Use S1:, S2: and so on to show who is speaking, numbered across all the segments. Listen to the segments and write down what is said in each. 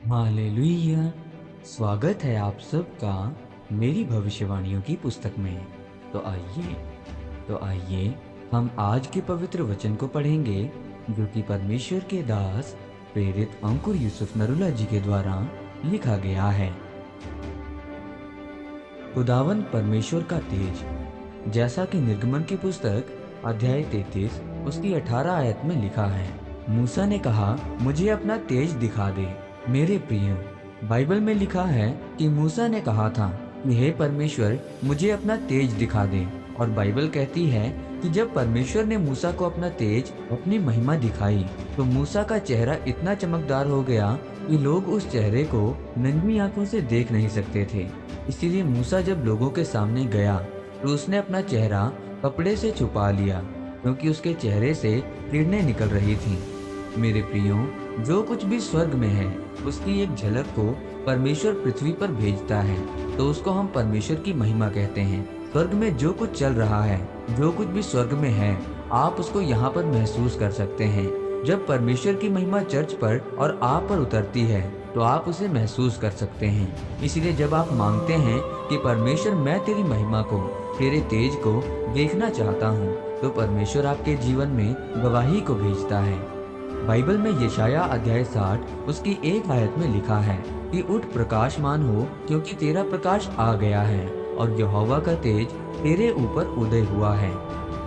S1: Hallelujah. स्वागत है आप सबका मेरी भविष्यवाणियों की पुस्तक में। तो आइए हम आज के पवित्र वचन को पढ़ेंगे जो कि परमेश्वर के दास प्रेरित अंकुर यूसुफ नरूला जी के द्वारा लिखा गया है। खुदावन परमेश्वर का तेज, जैसा कि निर्गमन की पुस्तक अध्याय 33 उसकी 18 आयत में लिखा है। मूसा ने कहा, मुझे अपना तेज दिखा दे। मेरे प्रिय, बाइबल में लिखा है कि मूसा ने कहा था कि हे परमेश्वर, मुझे अपना तेज दिखा दे। और बाइबल कहती है कि जब परमेश्वर ने मूसा को अपना तेज, अपनी महिमा दिखाई तो मूसा का चेहरा इतना चमकदार हो गया कि लोग उस चेहरे को नंगी आंखों से देख नहीं सकते थे। इसीलिए मूसा जब लोगों के सामने गया तो उसने अपना चेहरा कपड़े से छुपा लिया, क्योंकि उसके चेहरे से किरणें निकल रही थीं। मेरे प्रियो, जो कुछ भी स्वर्ग में है उसकी एक झलक को परमेश्वर पृथ्वी पर भेजता है तो उसको हम परमेश्वर की महिमा कहते हैं। स्वर्ग में जो कुछ चल रहा है, जो कुछ भी स्वर्ग में है, आप उसको यहाँ पर महसूस कर सकते हैं। जब परमेश्वर की महिमा चर्च पर और आप पर उतरती है तो आप उसे महसूस कर सकते हैं। इसलिए जब आप मांगते हैं कि परमेश्वर, मैं तेरी महिमा को, तेरे तेज को देखना चाहता हूँ, तो परमेश्वर आपके जीवन में गवाही को भेजता है। बाइबल में यशाया अध्याय 60 उसकी 1 आयत में लिखा है कि उठ, प्रकाशमान हो, क्योंकि तेरा प्रकाश आ गया है और यहोवा का तेज तेरे ऊपर उदय हुआ है।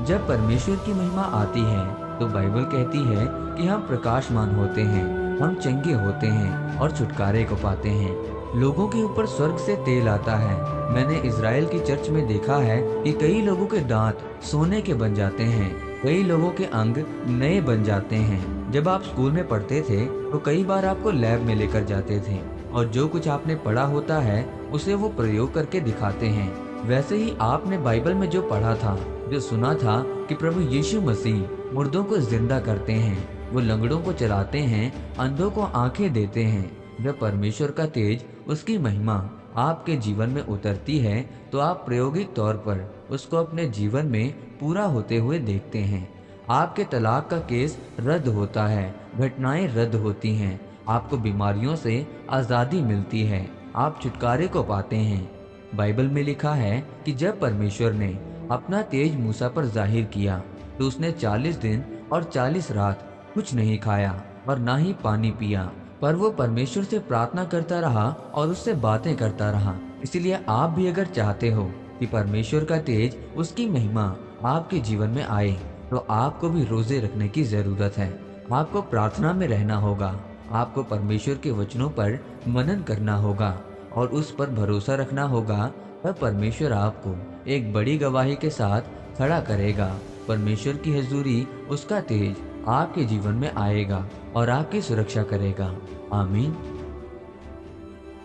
S1: जब परमेश्वर की महिमा आती है तो बाइबल कहती है कि हम प्रकाशमान होते हैं, हम चंगे होते हैं और छुटकारे को पाते हैं। लोगों के ऊपर स्वर्ग से तेल आता है। मैंने इज़राइल की चर्च में देखा है कि कई लोगों के दांत सोने के बन जाते हैं, कई लोगों के अंग नए बन जाते हैं। जब आप स्कूल में पढ़ते थे तो कई बार आपको लैब में लेकर जाते थे और जो कुछ आपने पढ़ा होता है उसे वो प्रयोग करके दिखाते हैं। वैसे ही आपने बाइबल में जो पढ़ा था, जो सुना था कि प्रभु यीशु मसीह मुर्दों को जिंदा करते हैं, वो लंगड़ों को चलाते हैं, अंधों को आंखें देते हैं। जब परमेश्वर का तेज, उसकी महिमा आपके जीवन में उतरती है तो आप प्रायोगिक तौर पर उसको अपने जीवन में पूरा होते हुए देखते हैं। आपके तलाक का केस रद्द होता है, घटनाएं रद्द होती हैं, आपको बीमारियों से आज़ादी मिलती है, आप छुटकारे को पाते हैं। बाइबल में लिखा है कि जब परमेश्वर ने अपना तेज मूसा पर जाहिर किया तो उसने 40 दिन और 40 रात कुछ नहीं खाया और ना ही पानी पिया, पर वो परमेश्वर से प्रार्थना करता रहा और उससे बातें करता रहा। इसलिए आप भी अगर चाहते हो कि परमेश्वर का तेज, उसकी महिमा आपके जीवन में आए तो आपको भी रोजे रखने की जरूरत है। आपको प्रार्थना में रहना होगा, आपको परमेश्वर के वचनों पर मनन करना होगा और उस पर भरोसा रखना होगा। तब परमेश्वर आपको एक बड़ी गवाही के साथ खड़ा करेगा। परमेश्वर की हजूरी, उसका तेज आपके जीवन में आएगा और आपकी सुरक्षा करेगा। आमीन।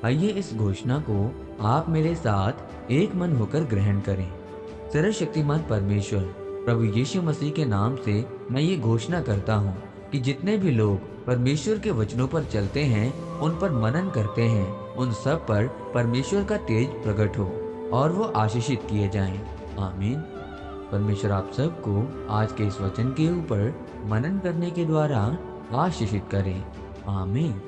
S1: आइए इस घोषणा को आप मेरे साथ एक मन होकर ग्रहण करें। सर्वशक्तिमान परमेश्वर प्रभु यीशु मसीह के नाम से मैं ये घोषणा करता हूँ कि जितने भी लोग परमेश्वर के वचनों पर चलते हैं, उन पर मनन करते हैं, उन सब पर परमेश्वर का तेज प्रकट हो और वो आशीषित किए जाएं। आमीन। परमेश्वर आप सबको आज के इस वचन के ऊपर मनन करने के द्वारा आशीषित करें। आमीन।